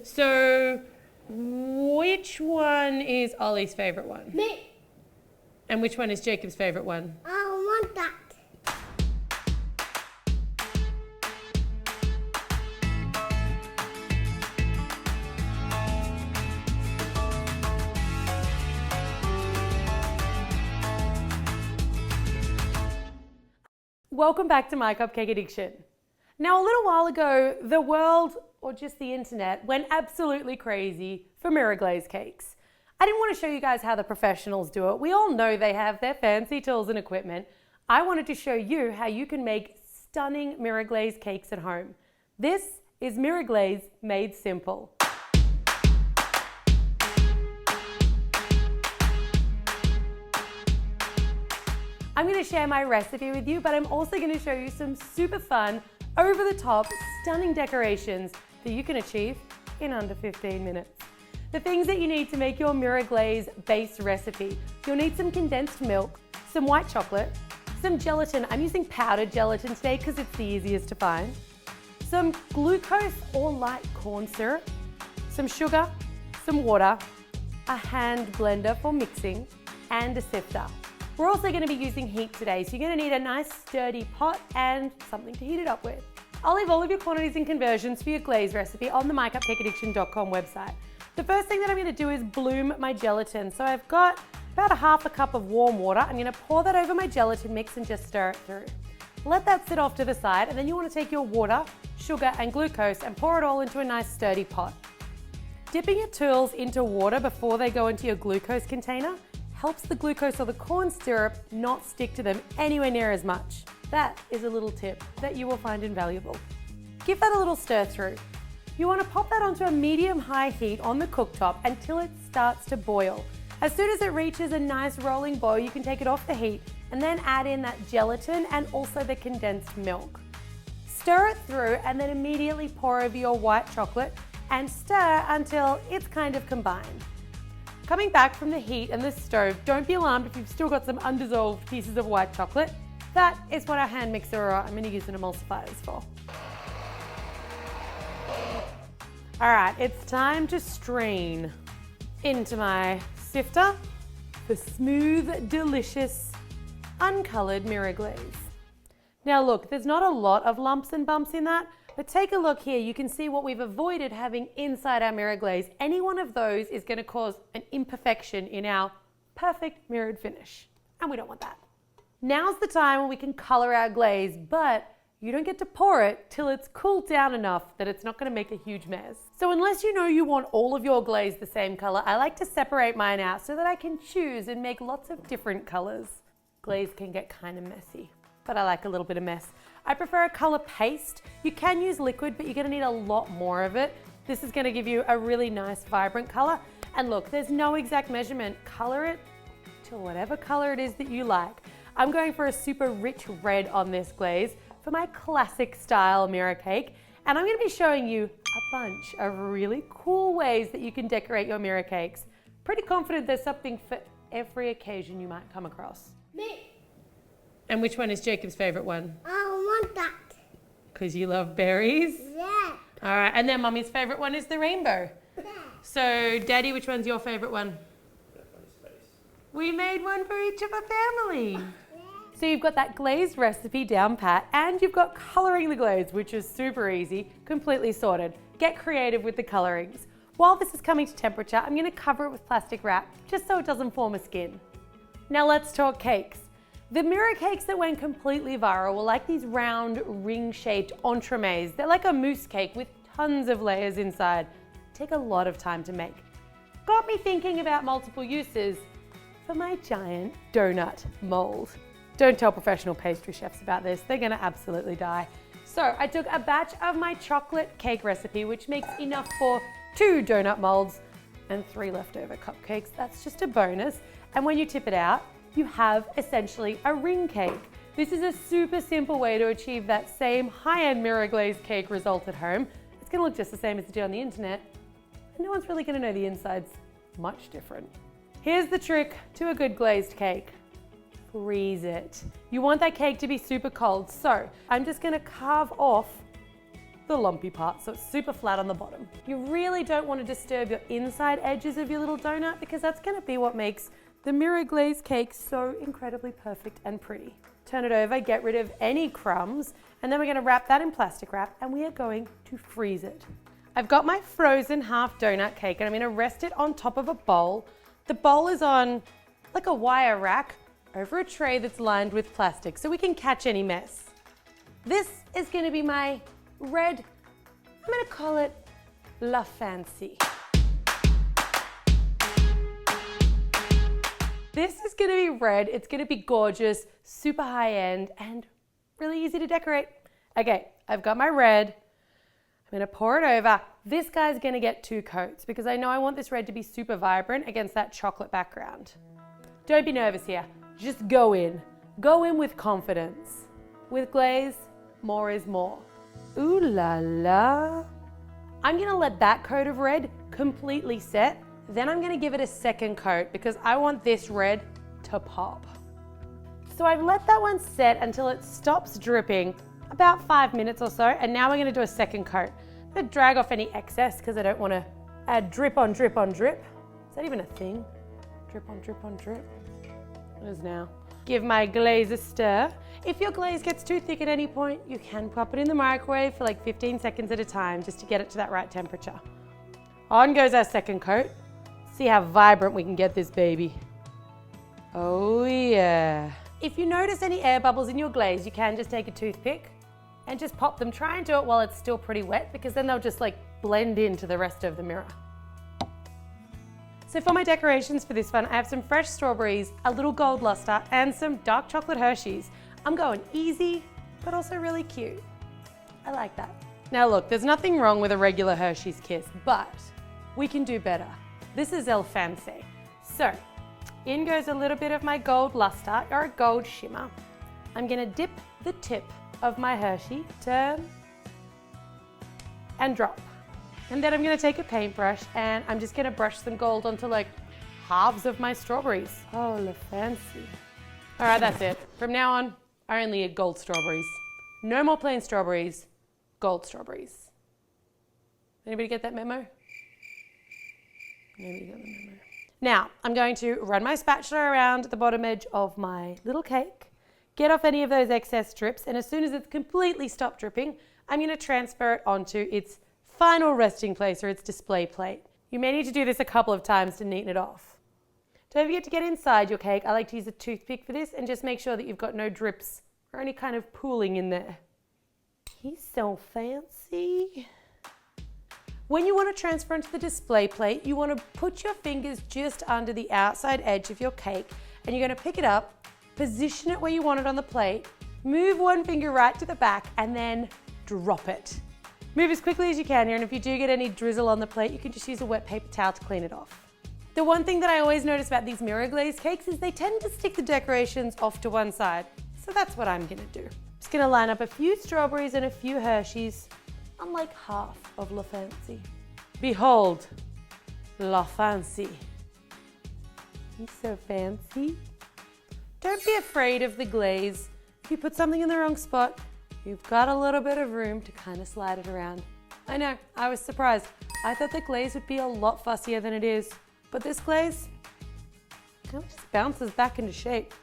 So, which one is Ollie's favourite one? Me. And which one is Jacob's favourite one? I want that. Welcome back to My Cupcake Addiction. Now, a little while ago, the world, or just the internet, went absolutely crazy for Mirror Glaze cakes. I didn't want to show you guys how the professionals do it. We all know they have their fancy tools and equipment. I wanted to show you how you can make stunning Mirror Glaze cakes at home. This is Mirror Glaze made simple. I'm going to share my recipe with you, but I'm also going to show you some super fun, over-the-top, stunning decorations that you can achieve in under 15 minutes. The things that you need to make your Mirror Glaze base recipe. You'll need some condensed milk, some white chocolate, some gelatin. I'm using powdered gelatin today because it's the easiest to find. Some glucose or light corn syrup, some sugar, some water, a hand blender for mixing, and a sifter. We're also going to be using heat today, so you're going to need a nice sturdy pot and something to heat it up with. I'll leave all of your quantities and conversions for your glaze recipe on the MyCupcakeAddiction.com website. The first thing that I'm going to do is bloom my gelatin. So I've got about a half a cup of warm water. I'm going to pour that over my gelatin mix and just stir it through. Let that sit off to the side, and then you want to take your water, sugar and glucose and pour it all into a nice sturdy pot. Dipping your tools into water before they go into your glucose container helps the glucose or the corn syrup not stick to them anywhere near as much. That is a little tip that you will find invaluable. Give that a little stir through. You want to pop that onto a medium-high heat on the cooktop until it starts to boil. As soon as it reaches a nice rolling boil, you can take it off the heat and then add in that gelatin and also the condensed milk. Stir it through and then immediately pour over your white chocolate and stir until it's kind of combined. Coming back from the heat and the stove, don't be alarmed if you've still got some undissolved pieces of white chocolate. That is what our hand mixer, or I'm going to use an emulsifier, is for. All right, it's time to strain into my sifter for smooth, delicious, uncolored Mirror Glaze. Now look, there's not a lot of lumps and bumps in that, but take a look here. You can see what we've avoided having inside our Mirror Glaze. Any one of those is going to cause an imperfection in our perfect mirrored finish, and we don't want that. Now's the time when we can color our glaze, but you don't get to pour it till it's cooled down enough that it's not going to make a huge mess. So unless you know you want all of your glaze the same color, I like to separate mine out so that I can choose and make lots of different colors. Glaze can get kind of messy, but I like a little bit of mess. I prefer a color paste. You can use liquid, but you're going to need a lot more of it. This is going to give you a really nice, vibrant color. And look, there's no exact measurement. Color it to whatever color it is that you like. I'm going for a super rich red on this glaze for my classic style mirror cake. And I'm going to be showing you a bunch of really cool ways that you can decorate your mirror cakes. Pretty confident there's something for every occasion you might come across. Me. And which one is Jacob's favorite one? I want that. Because you love berries? Yeah. All right, and then Mummy's favorite one is the rainbow. Yeah. So, Daddy, which one's your favorite one? We made one for each of our family. So you've got that glazed recipe down pat, and you've got coloring the glaze, which is super easy, completely sorted. Get creative with the colorings. While this is coming to temperature, I'm going to cover it with plastic wrap, just so it doesn't form a skin. Now let's talk cakes. The mirror cakes that went completely viral were like these round, ring-shaped entremets. They're like a mousse cake with tons of layers inside. Take a lot of time to make. Got me thinking about multiple uses for my giant donut mold. Don't tell professional pastry chefs about this. They're gonna absolutely die. So I took a batch of my chocolate cake recipe, which makes enough for 2 donut molds and 3 leftover cupcakes. That's just a bonus. And when you tip it out, you have essentially a ring cake. This is a super simple way to achieve that same high-end mirror glaze cake result at home. It's gonna look just the same as it did on the internet, and no one's really gonna know the inside's much different. Here's the trick to a good glazed cake. Freeze it. You want that cake to be super cold, so I'm just gonna carve off the lumpy part, so it's super flat on the bottom. You really don't want to disturb your inside edges of your little donut because that's going to be what makes the Mirror Glaze cake so incredibly perfect and pretty. Turn it over, get rid of any crumbs, and then we're going to wrap that in plastic wrap and we are going to freeze it. I've got my frozen half donut cake and I'm going to rest it on top of a bowl. The bowl is on like a wire rack over a tray that's lined with plastic so we can catch any mess. This is going to be my red, I'm going to call it La Fancy. This is going to be red, it's going to be gorgeous, super high end, and really easy to decorate. Okay, I've got my red. I'm going to pour it over. This guy's going to get 2 coats because I know I want this red to be super vibrant against that chocolate background. Don't be nervous here, just go in. Go in with confidence. With glaze, more is more. Ooh la la. I'm going to let that coat of red completely set. Then I'm going to give it a second coat because I want this red to pop. So I've let that one set until it stops dripping, about 5 minutes or so, and now we're going to do a second coat. I'm going to drag off any excess because I don't want to add drip on drip on drip. Is that even a thing? Drip on drip on drip? It is now. Give my glaze a stir. If your glaze gets too thick at any point, you can pop it in the microwave for like 15 seconds at a time just to get it to that right temperature. On goes our second coat. See how vibrant we can get this baby. Oh yeah. If you notice any air bubbles in your glaze, you can just take a toothpick and just pop them. Try and do it while it's still pretty wet because then they'll just like blend into the rest of the mirror. So for my decorations for this one, I have some fresh strawberries, a little gold luster, and some dark chocolate Hershey's. I'm going easy, but also really cute. I like that. Now look, there's nothing wrong with a regular Hershey's Kiss, but we can do better. This is El Fancy. So, in goes a little bit of my gold luster or a gold shimmer. I'm gonna dip the tip of my Hershey, turn, and drop. And then I'm gonna take a paintbrush and I'm just gonna brush some gold onto like halves of my strawberries. Oh, La Fancy. All right, that's it. From now on, I only eat gold strawberries. No more plain strawberries, gold strawberries. Anybody get that memo? Maybe get the memo. Now, I'm going to run my spatula around the bottom edge of my little cake, get off any of those excess drips, and as soon as it's completely stopped dripping, I'm going to transfer it onto its final resting place or its display plate. You may need to do this a couple of times to neaten it off. Don't forget to get inside your cake. I like to use a toothpick for this and just make sure that you've got no drips or any kind of pooling in there. He's so fancy. When you want to transfer into the display plate, you want to put your fingers just under the outside edge of your cake and you're going to pick it up, position it where you want it on the plate, move one finger right to the back and then drop it. Move as quickly as you can here, and if you do get any drizzle on the plate, you can just use a wet paper towel to clean it off. The one thing that I always notice about these mirror glaze cakes is they tend to stick the decorations off to one side. So that's what I'm going to do. Just going to line up a few strawberries and a few Hershey's. I'm like half of La Fancy. Behold, La Fancy. He's so fancy. Don't be afraid of the glaze. If you put something in the wrong spot, you've got a little bit of room to kind of slide it around. I know, I was surprised. I thought the glaze would be a lot fussier than it is, but this glaze kind of just bounces back into shape.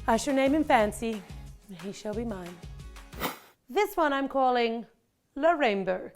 I shall name him Fancy, and he shall be mine. This one I'm calling La Rainbow.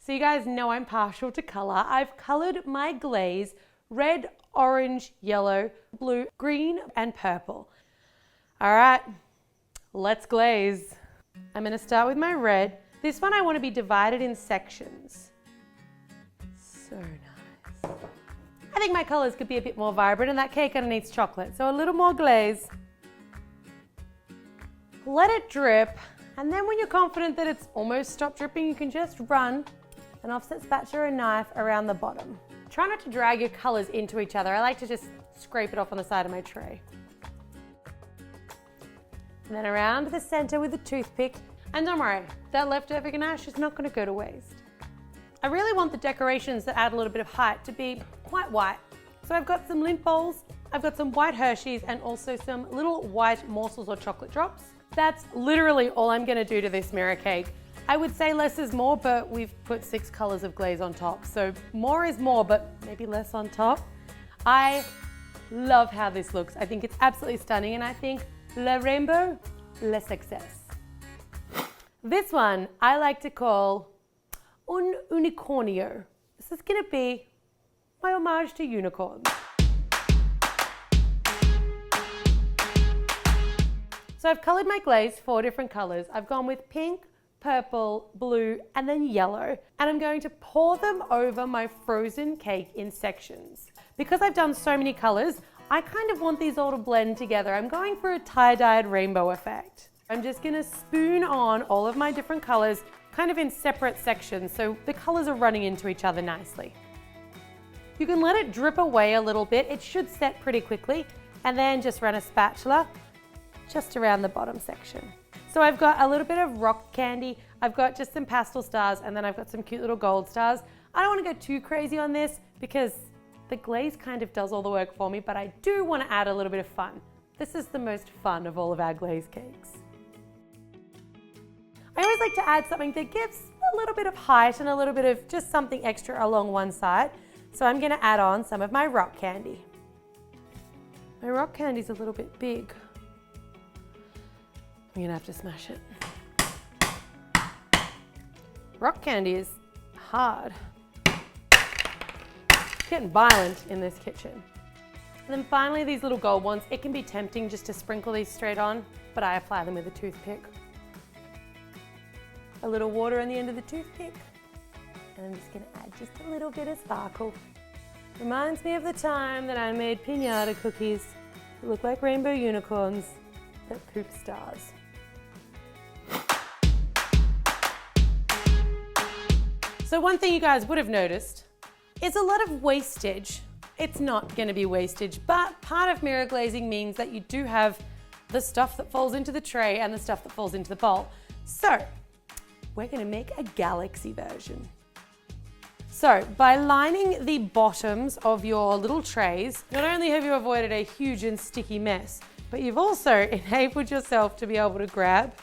So you guys know I'm partial to color. I've colored my glaze red, orange, yellow, blue, green, and purple. All right, let's glaze. I'm gonna start with my red. This one I want to be divided in sections. So nice. I think my colors could be a bit more vibrant and that cake underneath's chocolate. So a little more glaze. Let it drip. And then when you're confident that it's almost stopped dripping, you can just run an offset spatula or knife around the bottom. Try not to drag your colors into each other. I like to just scrape it off on the side of my tray. And then around the center with a toothpick. And don't worry, that leftover ganache is not going to go to waste. I really want the decorations that add a little bit of height to be quite white. So I've got some lint bowls I've got some white Hershey's and also some little white morsels or chocolate drops. That's literally all I'm gonna do to this mirror cake. I would say less is more, but we've put 6 colors of glaze on top. So more is more, but maybe less on top. I love how this looks. I think it's absolutely stunning, and I think le rainbow, le success. This one I like to call un unicornio. This is gonna be my homage to unicorns. So I've colored my glaze 4 different colors. I've gone with pink, purple, blue, and then yellow. And I'm going to pour them over my frozen cake in sections. Because I've done so many colors, I kind of want these all to blend together. I'm going for a tie-dyed rainbow effect. I'm just gonna spoon on all of my different colors, kind of in separate sections, so the colors are running into each other nicely. You can let it drip away a little bit. It should set pretty quickly, and then just run a spatula just around the bottom section. So I've got a little bit of rock candy, I've got just some pastel stars, and then I've got some cute little gold stars. I don't want to go too crazy on this because the glaze kind of does all the work for me, but I do want to add a little bit of fun. This is the most fun of all of our glaze cakes. I always like to add something that gives a little bit of height and a little bit of just something extra along one side. So I'm going to add on some of my rock candy. My rock candy's a little bit big. I'm gonna have to smash it. Rock candy is hard. It's getting violent in this kitchen. And then finally these little gold ones, it can be tempting just to sprinkle these straight on, but I apply them with a toothpick. A little water on the end of the toothpick. And I'm just gonna add just a little bit of sparkle. Reminds me of the time that I made piñata cookies that look like rainbow unicorns that poop stars. So one thing you guys would have noticed is a lot of wastage. It's not going to be wastage, but part of mirror glazing means that you do have the stuff that falls into the tray and the stuff that falls into the bowl. So we're going to make a galaxy version. So by lining the bottoms of your little trays, not only have you avoided a huge and sticky mess, but you've also enabled yourself to be able to grab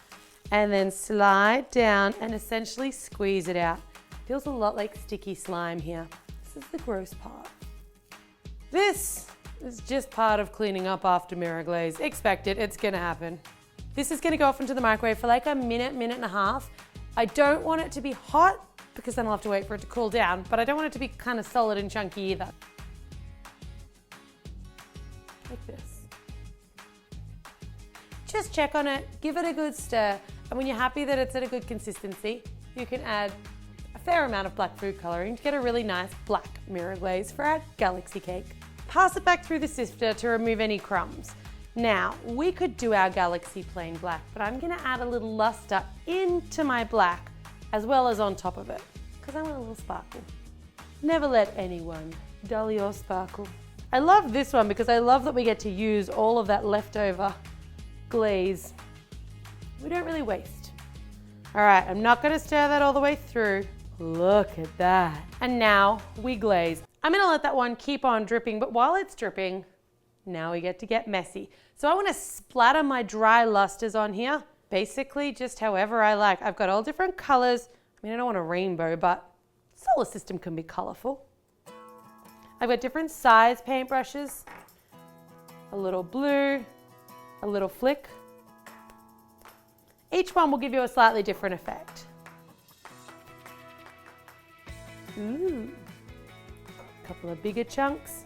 and then slide down and essentially squeeze it out. Feels a lot like sticky slime here. This is the gross part. This is just part of cleaning up after mirror glaze. Expect it, it's gonna happen. This is gonna go off into the microwave for like a minute, minute and a half. I don't want it to be hot because then I'll have to wait for it to cool down, but I don't want it to be kind of solid and chunky either. Like this. Just check on it, give it a good stir, and when you're happy that it's at a good consistency, you can add a fair amount of black food coloring to get a really nice black mirror glaze for our galaxy cake. Pass it back through the sifter to remove any crumbs. Now, we could do our galaxy plain black, but I'm gonna add a little luster into my black as well as on top of it, because I want a little sparkle. Never let anyone dull your sparkle. I love this one because I love that we get to use all of that leftover glaze. We don't really waste. All right, I'm not gonna stir that all the way through. Look at that. And now we glaze. I'm gonna let that one keep on dripping, but while it's dripping, now we get to get messy. So I wanna splatter my dry lusters on here, basically just however I like. I've got all different colors. I mean, I don't want a rainbow, but solar system can be colorful. I've got different size paintbrushes, a little blue, a little flick. Each one will give you a slightly different effect. Ooh, a couple of bigger chunks.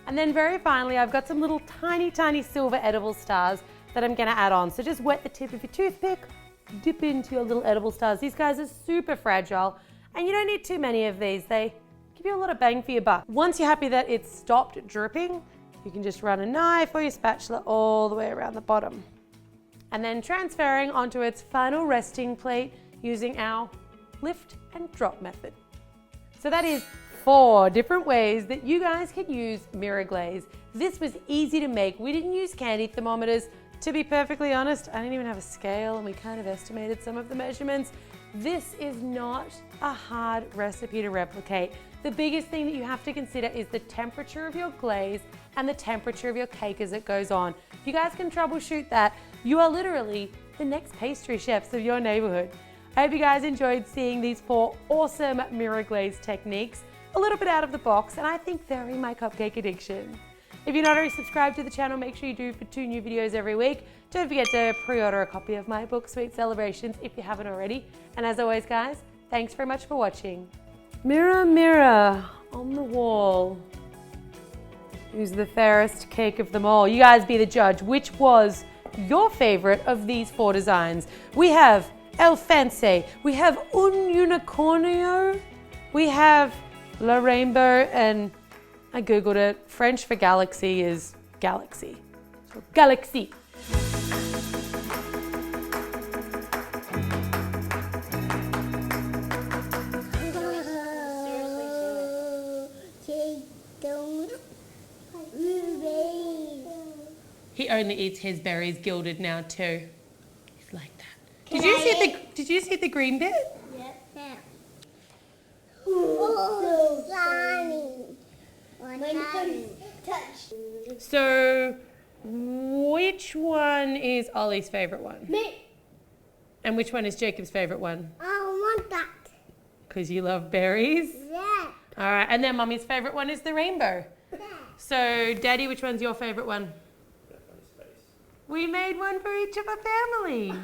And then very finally, I've got some little tiny, tiny silver edible stars that I'm gonna add on. So just wet the tip of your toothpick, dip into your little edible stars. These guys are super fragile, and you don't need too many of these. They give you a lot of bang for your buck. Once you're happy that it's stopped dripping, you can just run a knife or your spatula all the way around the bottom. And then transferring onto its final resting plate using our lift and drop method. So that is 4 different ways that you guys can use mirror glaze. This was easy to make. We didn't use candy thermometers. To be perfectly honest, I didn't even have a scale and we kind of estimated some of the measurements. This is not a hard recipe to replicate. The biggest thing that you have to consider is the temperature of your glaze and the temperature of your cake as it goes on. If you guys can troubleshoot that, you are literally the next pastry chefs of your neighborhood. I hope you guys enjoyed seeing these 4 awesome mirror glaze techniques, a little bit out of the box, and I think very my cupcake addiction. If you're not already subscribed to the channel, make sure you do for 2 new videos every week. Don't forget to pre-order a copy of my book, Sweet Celebrations, if you haven't already. And as always, guys, thanks very much for watching. Mirror, mirror on the wall, who's the fairest cake of them all? You guys be the judge. Which was your favorite of these 4 designs? We have El Fancy, we have Un Unicornio, we have La Rainbow, and I googled it. French for galaxy is galaxy. So galaxy. He only eats his berries gilded now too. He's like that. Did you see the green bit? Yeah. Oh, slimy. So, which one is Ollie's favorite one? Me. And which one is Jacob's favorite one? I want that. Because you love berries? Yeah. All right, and then Mummy's favorite one is the rainbow. Yeah. So, Daddy, which one's your favorite one? We made one for each of our family.